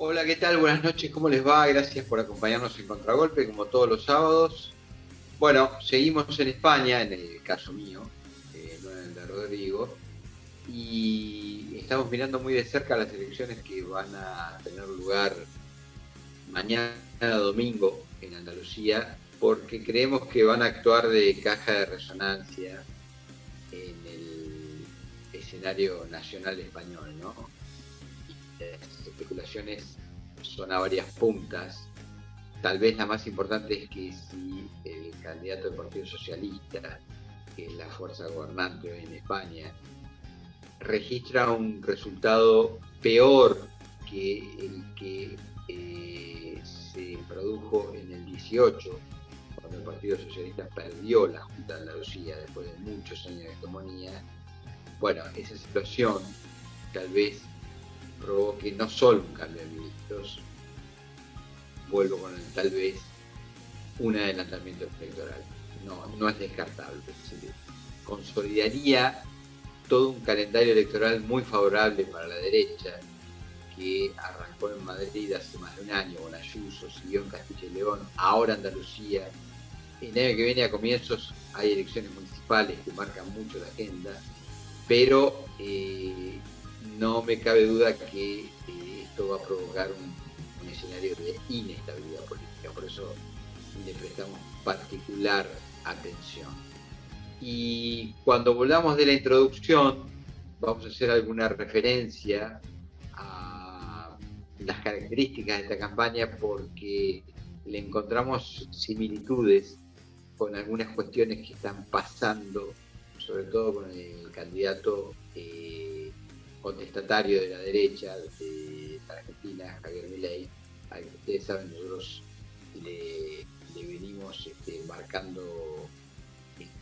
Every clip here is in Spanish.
Hola, ¿qué tal? Buenas noches, ¿cómo les va? Gracias por acompañarnos en Contragolpe, como todos los sábados. Bueno, seguimos en España, en el caso mío, no en el de Rodrigo, y estamos mirando muy de cerca las elecciones que van a tener lugar mañana domingo en Andalucía, porque creemos que van a actuar de caja de resonancia en el escenario nacional español, ¿no? Las especulaciones son a varias puntas. Tal vez la más importante es que si el candidato del Partido Socialista, que es la fuerza gobernante hoy en España, registra un resultado peor que el que se produjo en el 18, cuando el Partido Socialista perdió la Junta de Andalucía después de muchos años de hegemonía. Bueno, esa situación tal vez provoque no solo un cambio de ministros, vuelvo con el tal vez, un adelantamiento electoral. No es descartable. Se consolidaría todo un calendario electoral muy favorable para la derecha, que arrancó en Madrid hace más de un año con Ayuso, siguió en Castilla y León, ahora Andalucía. El año que viene a comienzos hay elecciones municipales que marcan mucho la agenda, pero no me cabe duda que esto va a provocar un escenario de inestabilidad política, por eso le prestamos particular atención. Y cuando volvamos de la introducción, vamos a hacer alguna referencia a las características de esta campaña, porque le encontramos similitudes con algunas cuestiones que están pasando, sobre todo con el candidato contestatario de la derecha de Argentina, Javier Milei, al que ustedes saben, nosotros le venimos marcando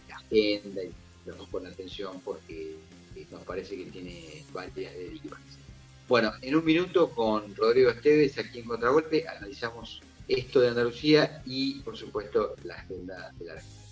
la agenda y nos con atención porque nos parece que tiene varias derivas. Bueno, en un minuto con Rodrigo Esteves, aquí en Contragolpe, analizamos esto de Andalucía y, por supuesto, la agenda de la Argentina.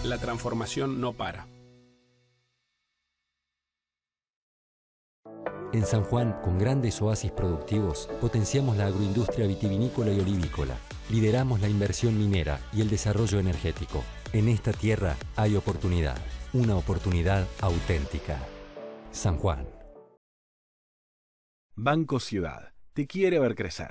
La transformación no para. En San Juan, con grandes oasis productivos, potenciamos la agroindustria vitivinícola y olivícola. Lideramos la inversión minera y el desarrollo energético. En esta tierra hay oportunidad, una oportunidad auténtica. San Juan. Banco Ciudad te quiere ver crecer.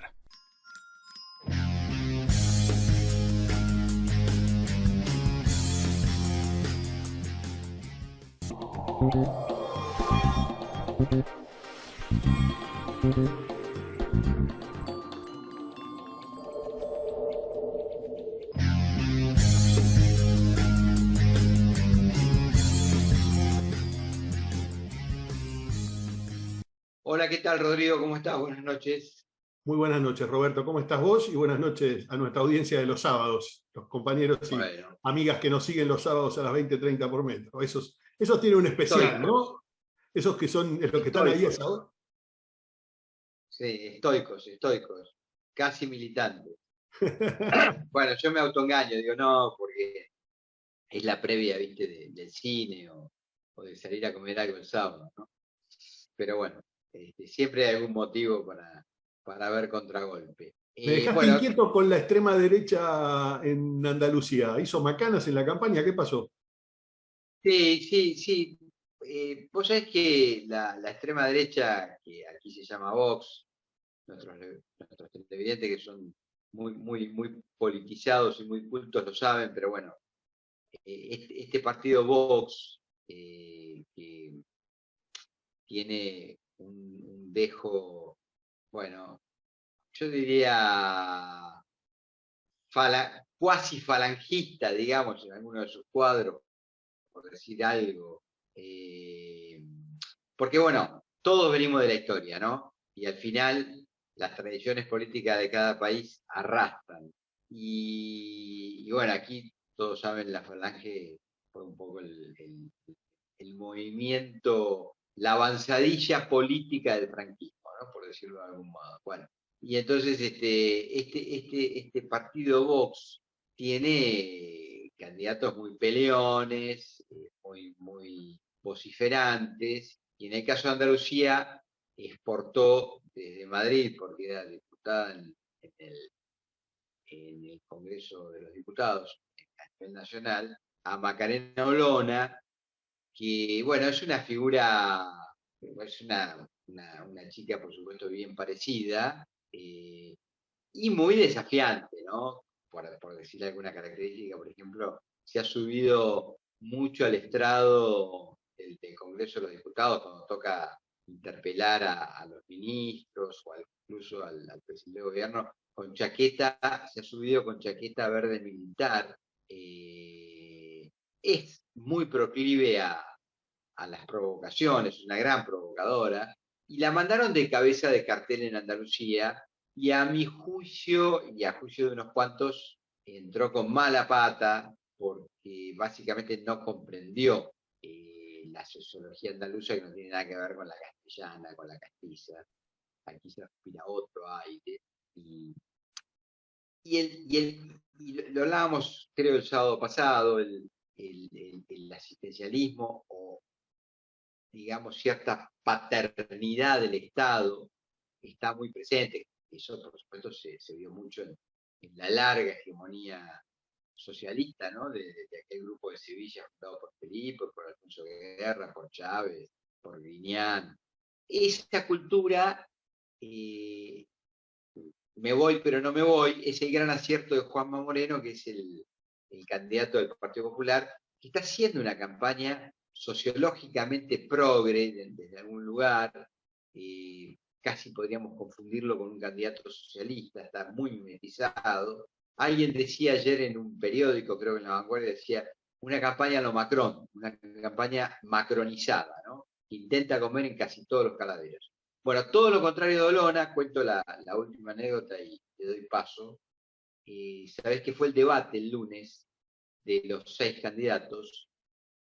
Hola, ¿qué tal, Rodrigo? ¿Cómo estás? Buenas noches. Muy buenas noches, Roberto. ¿Cómo estás vos? Y buenas noches a nuestra audiencia de los sábados, los compañeros y Bueno, amigas que nos siguen los sábados a las 20:30 por metro. Esos tienen un especial, estoicos, ¿no? Esos que son los que están ahí a esa hora. sí, estoicos, casi militantes. Bueno, yo me autoengaño, digo, no, porque es la previa, viste, del cine o de salir a comer algo el sábado, ¿no? Pero bueno, siempre hay algún motivo para ver Contragolpe. Me dejaste Bueno, inquieto con la extrema derecha en Andalucía. ¿Hizo macanas en la campaña? ¿Qué pasó? sí. Vos sabés que la extrema derecha, que aquí se llama Vox, nuestros televidentes que son muy politizados y muy cultos lo saben, pero bueno, este partido Vox, que tiene un dejo, bueno, yo diría cuasi falangista, digamos, en alguno de sus cuadros, por decir algo. Porque bueno, todos venimos de la historia, ¿no? Y al final las tradiciones políticas de cada país arrastran Y bueno, aquí todos saben, la Falange fue un poco el movimiento, la avanzadilla política del franquismo, ¿no? Por decirlo de algún modo. Bueno, y entonces este partido Vox tiene candidatos muy peleones, muy vociferantes, y en el caso de Andalucía exportó desde Madrid, porque era diputada en el Congreso de los Diputados a nivel nacional, a Macarena Olona, que bueno, es una figura, es una chica por supuesto bien parecida, y muy desafiante, ¿no? Por decirle alguna característica, por ejemplo, se ha subido mucho al estrado del Congreso de los Diputados cuando toca interpelar a los ministros o incluso al presidente del gobierno con chaqueta, se ha subido con chaqueta verde militar. Es muy proclive a las provocaciones, una gran provocadora, y la mandaron de cabeza de cartel en Andalucía, y a mi juicio, y a juicio de unos cuantos, entró con mala pata, porque básicamente no comprendió la sociología andaluza, que no tiene nada que ver con la castellana, con la castiza. Aquí se respira otro aire, y lo hablábamos, creo, el sábado pasado, el asistencialismo, o digamos cierta paternidad del Estado, está muy presente. Eso, por supuesto, se vio mucho en la larga hegemonía socialista, ¿no? De aquel grupo de Sevilla fundado por Felipe, por Alfonso Guerra, por Chávez, por Griñán. Esa cultura, me voy pero no me voy, es el gran acierto de Juanma Moreno, que es el candidato del Partido Popular, que está haciendo una campaña sociológicamente progre desde algún lugar. Casi podríamos confundirlo con un candidato socialista, está muy mimetizado. Alguien decía ayer en un periódico, creo que en La Vanguardia, decía una campaña a lo Macron, una campaña macronizada, ¿no? Que intenta comer en casi todos los caladeros. Bueno, todo lo contrario de Olona, cuento la última anécdota y te doy paso. Sabés que fue el debate el lunes de los 6 candidatos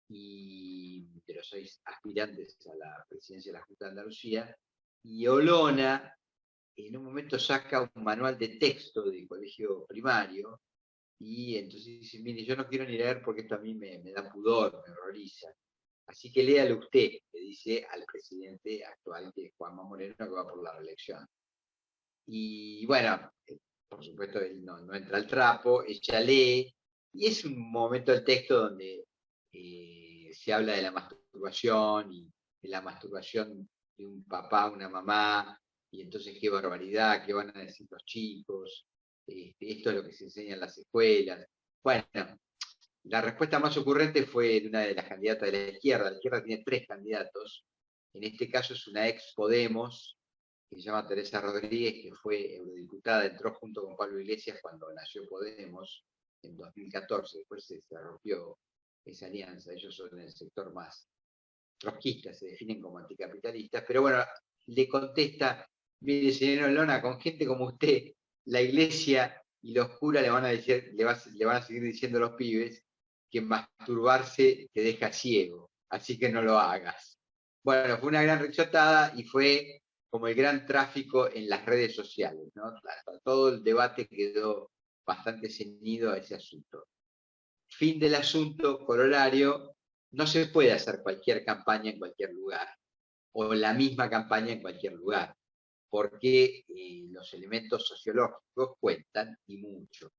y de los 6 aspirantes a la presidencia de la Junta de Andalucía, y Olona en un momento saca un manual de texto de colegio primario, y entonces dice, mire, yo no quiero ni leer porque esto a mí me da pudor, me horroriza. Así que léalo usted, le dice al presidente actual, que es Juanma Moreno, que va por la reelección. Y bueno, por supuesto él no entra al trapo, ella lee, y es un momento del texto donde se habla de la masturbación, y de la masturbación de un papá, una mamá, y entonces qué barbaridad, qué van a decir los chicos, esto es lo que se enseña en las escuelas. Bueno, la respuesta más ocurrente fue de una de las candidatas de la izquierda. La izquierda tiene 3 candidatos. En este caso es una ex Podemos, que se llama Teresa Rodríguez, que fue eurodiputada, entró junto con Pablo Iglesias cuando nació Podemos en 2014. Después se rompió esa alianza. Ellos son el sector más trotskistas, se definen como anticapitalistas. Pero bueno, le contesta, mire, señor Olona, con gente como usted, la Iglesia y los curas le van a seguir diciendo a los pibes que masturbarse te deja ciego, así que no lo hagas. Bueno, fue una gran risotada y fue como el gran tráfico en las redes sociales, ¿no? Todo el debate quedó bastante ceñido a ese asunto. Fin del asunto, corolario, no se puede hacer cualquier campaña en cualquier lugar, o la misma campaña en cualquier lugar, porque los elementos sociológicos cuentan y mucho.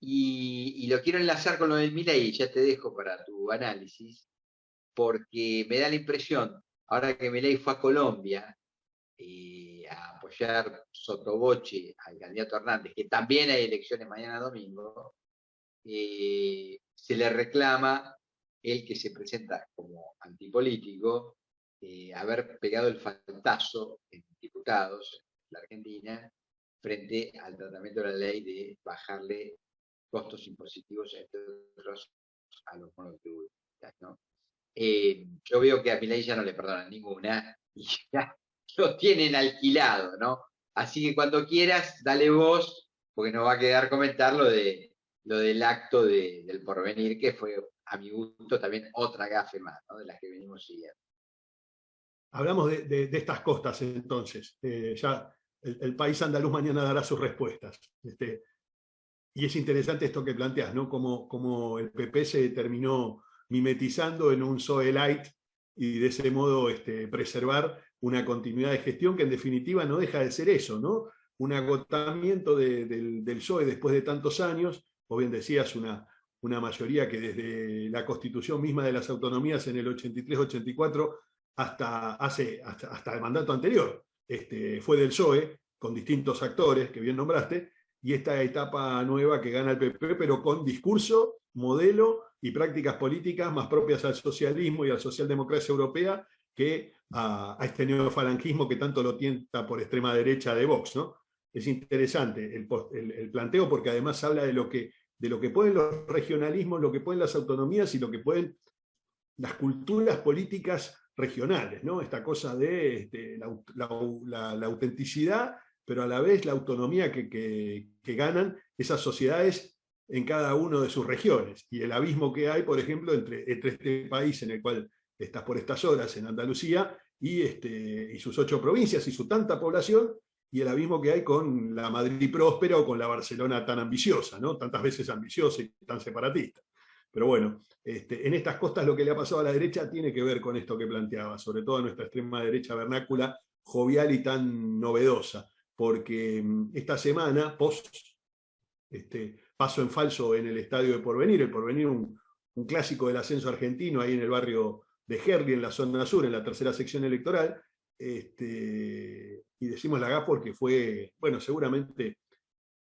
Y lo quiero enlazar con lo del Milei, ya te dejo para tu análisis, porque me da la impresión, ahora que Milei fue a Colombia a apoyar sotoboche al candidato Hernández, que también hay elecciones mañana domingo, se le reclama, él que se presenta como antipolítico, haber pegado el faltazo en diputados en la Argentina frente al tratamiento de la ley de bajarle costos impositivos, entre otros, a los monotributistas, ¿no? Yo veo que a Milei ya no le perdonan ninguna y ya lo tienen alquilado, ¿no? Así que cuando quieras, dale voz porque nos va a quedar comentar lo del acto del Porvenir, que fue, a mi gusto, también otra gafe más, ¿no? De las que venimos siguiendo. Hablamos de estas costas entonces. Ya el país andaluz mañana dará sus respuestas. Y es interesante esto que planteas, ¿no? Como el PP se terminó mimetizando en un PSOE light y de ese modo preservar una continuidad de gestión que en definitiva no deja de ser eso, ¿no? Un agotamiento del PSOE después de tantos años, o bien decías, una mayoría que desde la constitución misma de las autonomías en el 83-84 hasta el mandato anterior, fue del PSOE, con distintos actores que bien nombraste, y esta etapa nueva que gana el PP, pero con discurso, modelo y prácticas políticas más propias al socialismo y a la socialdemocracia europea que a este neofalangismo que tanto lo tienta por extrema derecha de Vox, ¿no? Es interesante el planteo porque además habla de lo que pueden los regionalismos, lo que pueden las autonomías y lo que pueden las culturas políticas regionales, ¿no? Esta cosa de la autenticidad, pero a la vez la autonomía que ganan esas sociedades en cada una de sus regiones. Y el abismo que hay, por ejemplo, entre este país en el cual estás por estas horas, en Andalucía, y sus 8 provincias y su tanta población, y el abismo que hay con la Madrid próspera o con la Barcelona tan ambiciosa, ¿no? Tantas veces ambiciosa y tan separatista. Pero bueno, en estas costas lo que le ha pasado a la derecha tiene que ver con esto que planteaba, sobre todo a nuestra extrema derecha vernácula, jovial y tan novedosa, porque esta semana, paso en falso en el estadio de Porvenir, el Porvenir un clásico del ascenso argentino, ahí en el barrio de Herli, en la zona sur, en la tercera sección electoral, y decimos la GAF porque fue, bueno, seguramente,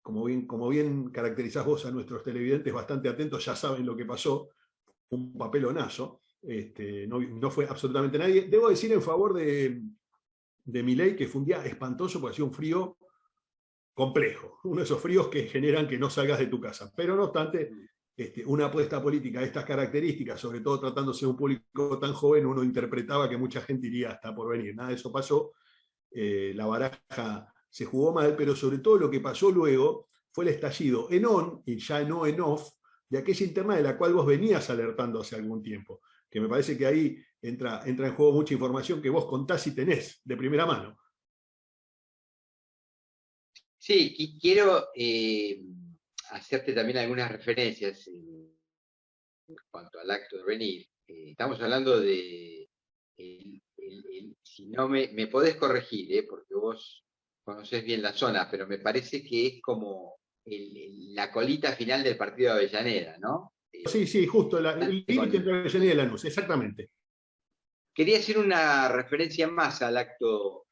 como bien caracterizás vos a nuestros televidentes bastante atentos, ya saben lo que pasó, un papelonazo, no fue absolutamente nadie. Debo decir en favor de Milei que fue un día espantoso porque hacía un frío complejo, uno de esos fríos que generan que no salgas de tu casa. Pero no obstante, una apuesta política de estas características, sobre todo tratándose de un público tan joven, uno interpretaba que mucha gente iría hasta por venir. Nada de eso pasó, la baraja se jugó mal, pero sobre todo lo que pasó luego fue el estallido en on y ya no en off de aquella interna de la cual vos venías alertando hace algún tiempo, que me parece que ahí entra en juego mucha información que vos contás y tenés de primera mano. Sí, quiero hacerte también algunas referencias en cuanto al acto de venir. Estamos hablando de, si no me podés corregir, porque vos conocés bien la zona, pero me parece que es como la colita final del partido de Avellaneda, ¿no? Sí, justo, el límite entre Avellaneda y Lanús, exactamente. Quería hacer una referencia más al acto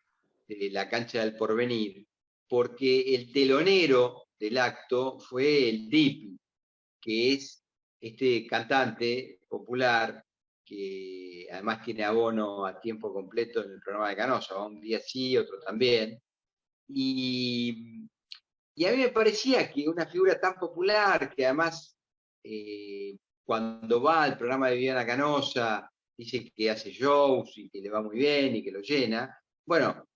de la cancha del Porvenir, porque el telonero del acto fue el Dipi, que es este cantante popular que además tiene abono a tiempo completo en el programa de Canosa, un día sí, otro también. Y a mí me parecía que una figura tan popular, que además cuando va al programa de Viviana Canosa, dice que hace shows y que le va muy bien y que lo llena. Bueno,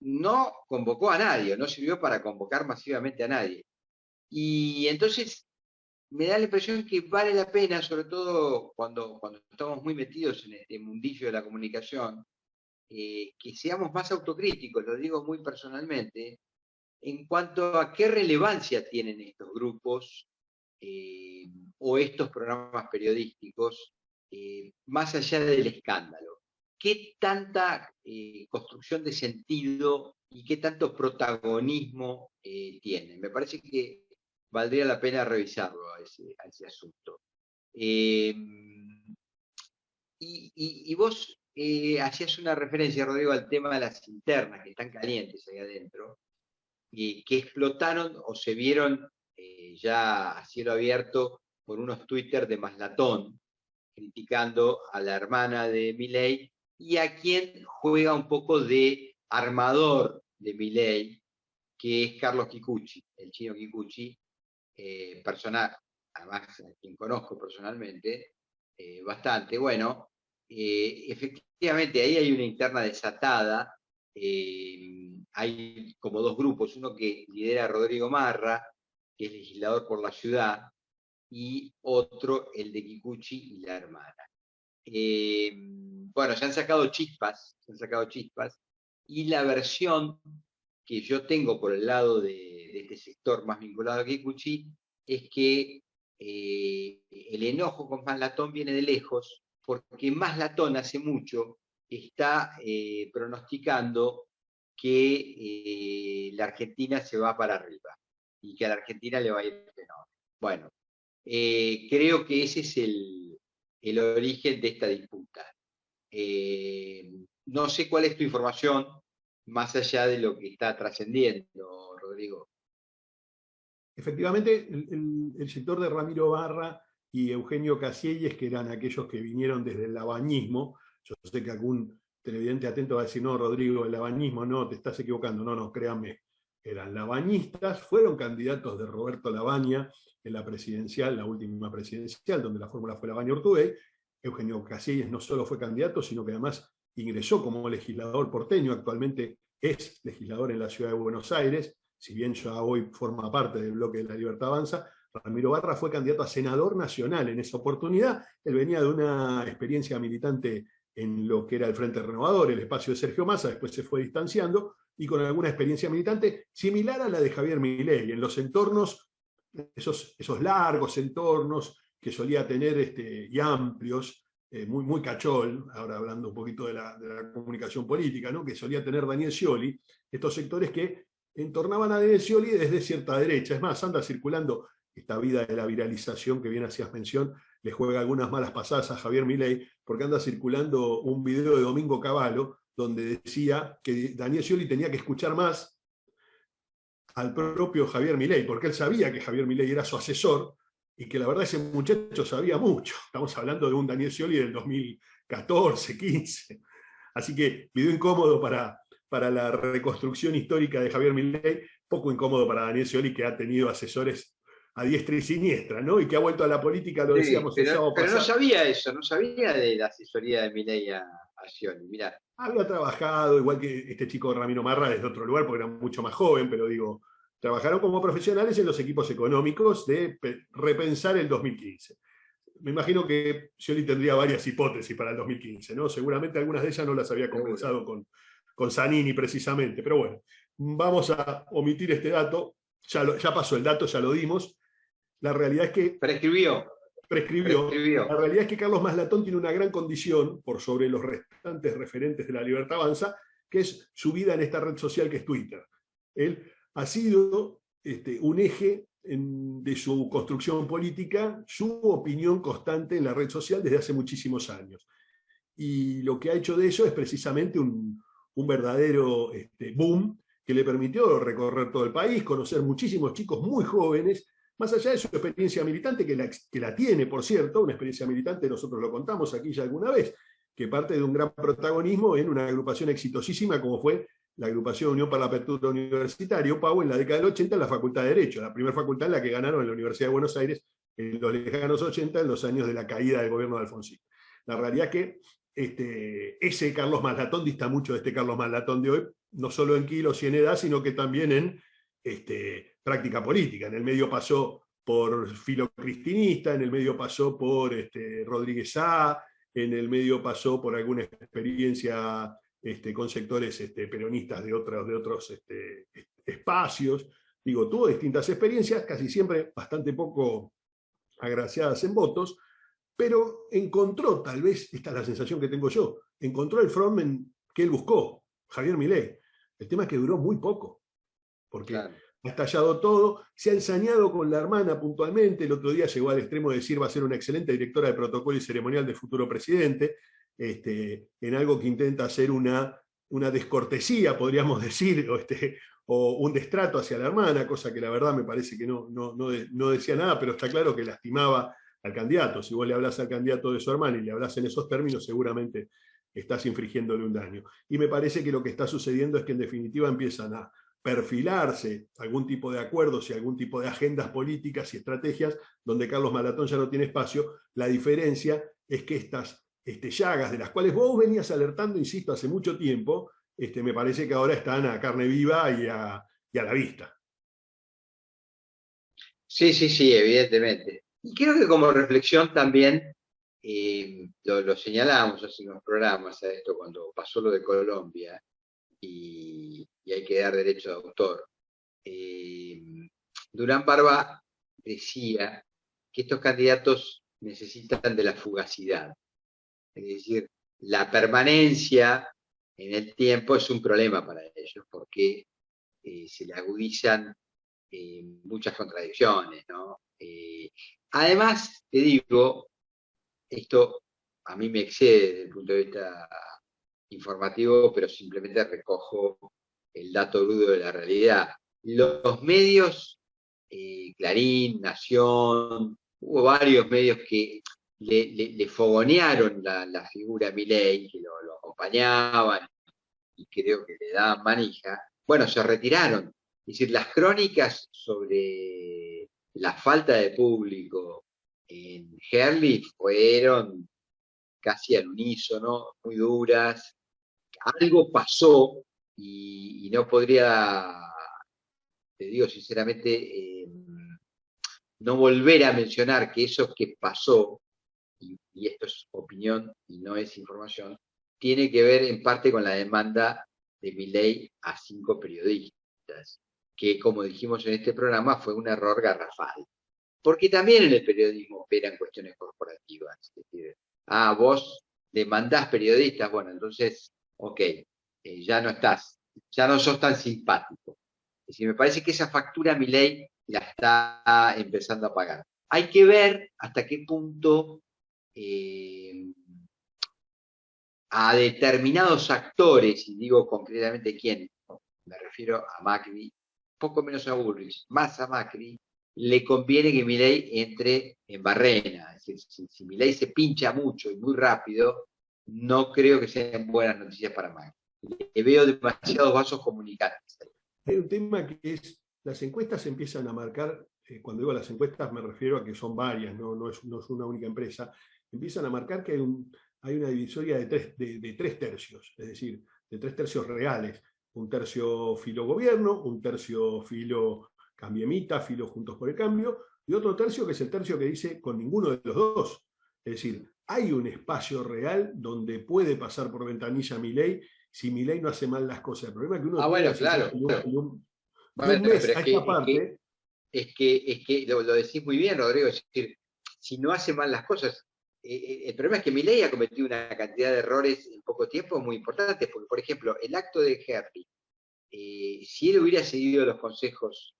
no convocó a nadie, no sirvió para convocar masivamente a nadie. Y entonces me da la impresión que vale la pena, sobre todo cuando estamos muy metidos en este mundillo de la comunicación, que seamos más autocríticos, lo digo muy personalmente, en cuanto a qué relevancia tienen estos grupos o estos programas periodísticos, más allá del escándalo. ¿Qué tanta construcción de sentido y qué tanto protagonismo tienen? Me parece que valdría la pena revisarlo a ese asunto. Y vos hacías una referencia, Rodrigo, al tema de las internas que están calientes ahí adentro, y que explotaron o se vieron ya a cielo abierto por unos Twitter de Maslatón, criticando a la hermana de Milei y a quien juega un poco de armador de Milei, que es Carlos Kikuchi, el chino Kikuchi, personaje, además a quien conozco personalmente, bastante. Bueno, efectivamente ahí hay una interna desatada, hay como dos grupos, uno que lidera Rodrigo Marra, que es legislador por la ciudad, y otro, el de Kikuchi y la hermana. Bueno, se han sacado chispas, y la versión que yo tengo por el lado de este sector más vinculado a Kikuchi es que el enojo con Maslatón viene de lejos, porque Maslatón hace mucho está pronosticando que la Argentina se va para arriba y que a la Argentina le va a ir menor. Bueno, creo que ese es el origen de esta disputa. No sé cuál es tu información, más allá de lo que está trascendiendo, Rodrigo. Efectivamente, el sector de Ramiro Barra y Eugenio Casielles, que eran aquellos que vinieron desde el labañismo, yo sé que algún televidente atento va a decir, no, Rodrigo, el labañismo, no, te estás equivocando, no, créanme, eran labañistas, fueron candidatos de Roberto Labaña en la presidencial, la última presidencial, donde la fórmula fue Labaña-Urtubey. Eugenio Casielles no solo fue candidato, sino que además ingresó como legislador porteño, actualmente es legislador en la ciudad de Buenos Aires, si bien ya hoy forma parte del bloque de La Libertad Avanza. Ramiro Barra fue candidato a senador nacional en esa oportunidad. Él venía de una experiencia militante en lo que era el Frente Renovador, el espacio de Sergio Massa, después se fue distanciando, y con alguna experiencia militante similar a la de Javier Milei, en los entornos, esos largos entornos que solía tener y amplios, muy cachol, ahora hablando un poquito de la comunicación política, ¿no? Que solía tener Daniel Scioli, estos sectores que entornaban a Daniel Scioli desde cierta derecha. Es más, anda circulando esta vida de la viralización que bien hacías mención, le juega algunas malas pasadas a Javier Milei, porque anda circulando un video de Domingo Cavallo, donde decía que Daniel Scioli tenía que escuchar más al propio Javier Milei, porque él sabía que Javier Milei era su asesor, y que la verdad ese muchacho sabía mucho. Estamos hablando de un Daniel Scioli del 2014, 15. Así que video incómodo para la reconstrucción histórica de Javier Milei, poco incómodo para Daniel Scioli, que ha tenido asesores a diestra y siniestra, ¿no? Y que ha vuelto a la política, lo decíamos el sábado pasado. Pero no sabía eso, no sabía de la asesoría de Milei a Scioli, mirá. Había trabajado, igual que este chico Ramiro Barra, desde otro lugar, porque era mucho más joven, pero digo, trabajaron como profesionales en los equipos económicos de repensar el 2015. Me imagino que Scioli tendría varias hipótesis para el 2015, ¿no? Seguramente algunas de ellas no las había conversado con Zanini precisamente, pero bueno, vamos a omitir este dato, ya pasó el dato, ya lo dimos. La realidad es que prescribió. La realidad es que Carlos Maslatón tiene una gran condición por sobre los restantes referentes de La Libertad Avanza, que es su vida en esta red social que es Twitter. Él ha sido un eje de su construcción política, su opinión constante en la red social desde hace muchísimos años. Y lo que ha hecho de eso es precisamente un verdadero boom que le permitió recorrer todo el país, conocer muchísimos chicos muy jóvenes, más allá de su experiencia militante, que la tiene, por cierto, una experiencia militante, nosotros lo contamos aquí ya alguna vez, que parte de un gran protagonismo en una agrupación exitosísima como fue la agrupación Unión para la Apertura Universitaria, UPAU, en la década del 80 en la Facultad de Derecho, la primera facultad en la que ganaron en la Universidad de Buenos Aires en los lejanos 80, en los años de la caída del gobierno de Alfonsín. La realidad es que ese Carlos Maslatón dista mucho de este Carlos Maslatón de hoy, no solo en kilos y en edad, sino que también en práctica política. En el medio pasó por filocristinista, en el medio pasó por Rodríguez A, en el medio pasó por alguna experiencia con sectores peronistas de otros espacios. Digo, tuvo distintas experiencias, casi siempre bastante poco agraciadas en votos, pero encontró, tal vez, esta es la sensación que tengo yo, encontró el frontman que él buscó, Javier Milei. El tema es que duró muy poco, porque claro, ha estallado todo, se ha ensañado con la hermana puntualmente, el otro día llegó al extremo de decir va a ser una excelente directora de protocolo y ceremonial del futuro presidente, en algo que intenta hacer una descortesía, podríamos decir, o un destrato hacia la hermana, cosa que la verdad me parece que no decía nada, pero está claro que lastimaba al candidato. Si vos le hablas al candidato de su hermana y le hablas en esos términos, seguramente estás infligiéndole un daño. Y me parece que lo que está sucediendo es que en definitiva empiezan a perfilarse algún tipo de acuerdos y algún tipo de agendas políticas y estrategias donde Carlos Maslatón ya no tiene espacio. La diferencia es que estas llagas de las cuales vos venías alertando, insisto, hace mucho tiempo, me parece que ahora están a carne viva y a la vista. Sí, sí, sí, evidentemente. Y creo que como reflexión también, lo señalábamos hace unos programas a esto cuando pasó lo de Colombia y hay que dar derecho de autor. Eh, Durán Barba decía que estos candidatos necesitan de la fugacidad, es decir, la permanencia en el tiempo es un problema para ellos porque se le agudizan muchas contradicciones, ¿no? Además, te digo, esto a mí me excede desde el punto de vista informativo, pero simplemente recojo el dato crudo de la realidad. Los medios, Clarín, Nación, hubo varios medios que le fogonearon la figura de Milei, que lo acompañaban y creo que le daban manija. Bueno, se retiraron. Es decir, las crónicas sobre la falta de público en Herley fueron casi al unísono, muy duras. Algo pasó y no podría, te digo sinceramente, no volver a mencionar que eso que pasó, y esto es opinión y no es información, tiene que ver en parte con la demanda de Milei a 5 periodistas, que como dijimos en este programa fue un error garrafal. Porque también en el periodismo operan cuestiones corporativas. Es decir, vos demandás periodistas, bueno, entonces, ok, ya no estás, ya no sos tan simpático. Es decir, me parece que esa factura Milei la está empezando a pagar. Hay que ver hasta qué punto a determinados actores, y digo concretamente quién, me refiero a Macri, poco menos a Bullrich, más a Macri, le conviene que Milei entre en barrena. Es decir, si Milei se pincha mucho y muy rápido, no creo que sean buenas noticias para Macri. Le veo demasiados vasos comunicantes. Hay un tema que es, las encuestas empiezan a marcar, cuando digo las encuestas me refiero a que son varias, no es una única empresa, empiezan a marcar que hay una divisoria de 3 tercios, es decir, de 3 tercios reales. Un tercio filo gobierno, un tercio filo cambiemita, filo Juntos por el Cambio, y otro tercio que es el tercio que dice con ninguno de los dos. Es decir, hay un espacio real donde puede pasar por ventanilla Milei si Milei no hace mal las cosas. El problema es que uno bueno, claro. de un Bueno, mes pero a esta parte. Es que lo decís muy bien, Rodrigo, es decir, si no hace mal las cosas, el problema es que Milei ha cometido una cantidad de errores en poco tiempo muy importantes, porque, por ejemplo, el acto de Herley, si él hubiera seguido los consejos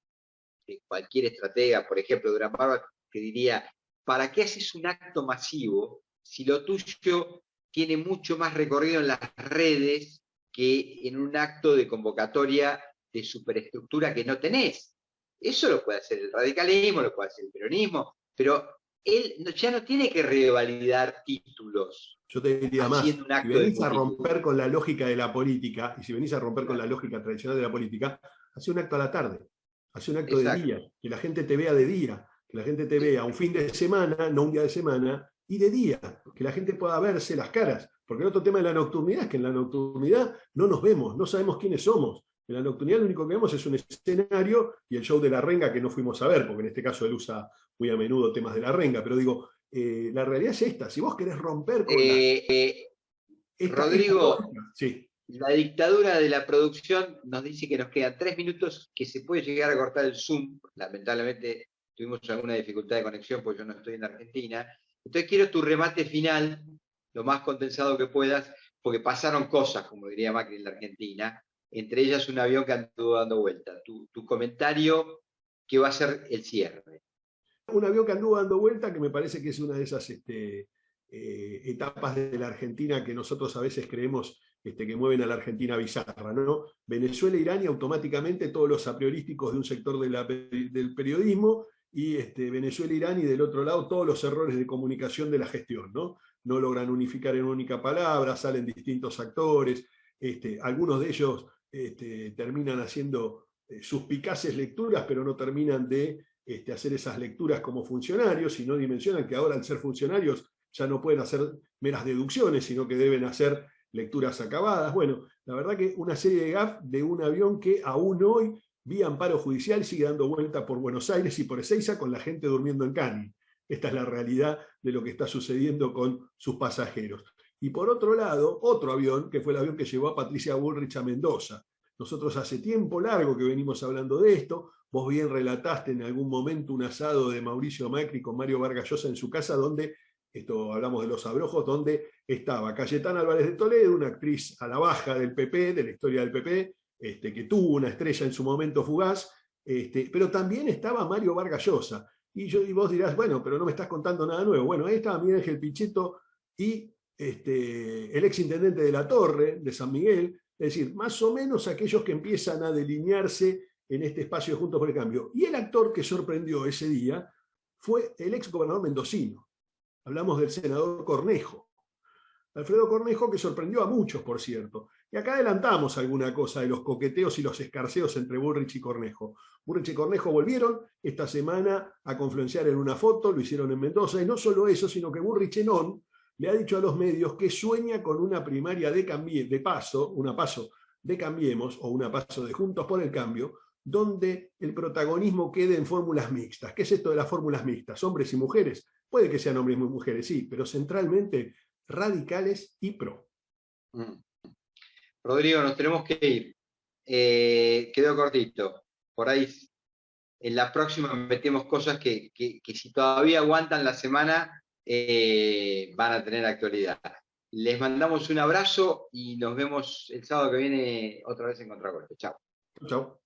de cualquier estratega, por ejemplo, Durán Barba, que diría, ¿para qué haces un acto masivo si lo tuyo tiene mucho más recorrido en las redes que en un acto de convocatoria de superestructura que no tenés? Eso lo puede hacer el radicalismo, lo puede hacer el peronismo, pero él ya no tiene que revalidar títulos. Yo te diría más, si venís a romper con la lógica de la política, y si venís a romper con la lógica tradicional de la política, hace un acto a la tarde, hace un acto de día, que la gente te vea de día, que la gente te vea un fin de semana, no un día de semana, y de día, que la gente pueda verse las caras. Porque el otro tema de la nocturnidad es que en la nocturnidad no nos vemos, no sabemos quiénes somos. En la nocturnidad lo único que vemos es un escenario y el show de la renga que no fuimos a ver, porque en este caso él usa muy a menudo temas de la renga, pero digo, la realidad es esta, si vos querés romper con Rodrigo, sí. La dictadura de la producción nos dice que nos quedan 3 minutos, que se puede llegar a cortar el Zoom, lamentablemente tuvimos alguna dificultad de conexión porque yo no estoy en Argentina, entonces quiero tu remate final, lo más condensado que puedas, porque pasaron cosas, como diría Macri en la Argentina, entre ellas un avión que anduvo dando vuelta. Tu comentario, ¿qué va a ser el cierre? Un avión que anduvo dando vuelta, que me parece que es una de esas etapas de la Argentina que nosotros a veces creemos que mueven a la Argentina bizarra, ¿no? Venezuela, Irán y automáticamente todos los apriorísticos de un sector del periodismo, y Venezuela, Irán y del otro lado todos los errores de comunicación de la gestión, ¿no? No logran unificar en una única palabra, salen distintos actores, algunos de ellos terminan haciendo suspicaces lecturas, pero no terminan de hacer esas lecturas como funcionarios, y no dimensionan que ahora al ser funcionarios ya no pueden hacer meras deducciones, sino que deben hacer lecturas acabadas. Bueno, la verdad que una serie de gafes de un avión que aún hoy vía amparo judicial, sigue dando vuelta por Buenos Aires y por Ezeiza con la gente durmiendo en Canning. Esta es la realidad de lo que está sucediendo con sus pasajeros. Y por otro lado, otro avión, que fue el avión que llevó a Patricia Bullrich a Mendoza. Nosotros hace tiempo largo que venimos hablando de esto. Vos bien relataste en algún momento un asado de Mauricio Macri con Mario Vargas Llosa en su casa, donde, esto hablamos de los abrojos, donde estaba Cayetana Álvarez de Toledo, una actriz a la baja del PP, de la historia del PP, que tuvo una estrella en su momento fugaz, pero también estaba Mario Vargas Llosa. Y vos dirás, bueno, pero no me estás contando nada nuevo. Bueno, ahí estaba Miguel Ángel Pichetto y el exintendente de La Torre, de San Miguel, es decir, más o menos aquellos que empiezan a delinearse en este espacio de Juntos por el Cambio. Y el actor que sorprendió ese día fue el ex gobernador mendocino. Hablamos del senador Cornejo. Alfredo Cornejo, que sorprendió a muchos, por cierto. Y acá adelantamos alguna cosa de los coqueteos y los escarceos entre Bullrich y Cornejo. Bullrich y Cornejo volvieron esta semana a confluenciar en una foto, lo hicieron en Mendoza, y no solo eso, sino que Bullrich en ON le ha dicho a los medios que sueña con una primaria de paso, una paso de Cambiemos, o una paso de Juntos por el Cambio, donde el protagonismo quede en fórmulas mixtas. ¿Qué es esto de las fórmulas mixtas? ¿Hombres y mujeres? Puede que sean hombres y mujeres, sí, pero centralmente radicales y pro. Rodrigo, nos tenemos que ir. Quedó cortito. Por ahí en la próxima metemos cosas que si todavía aguantan la semana van a tener actualidad. Les mandamos un abrazo y nos vemos el sábado que viene otra vez en Contragolpe. Chao. Chao.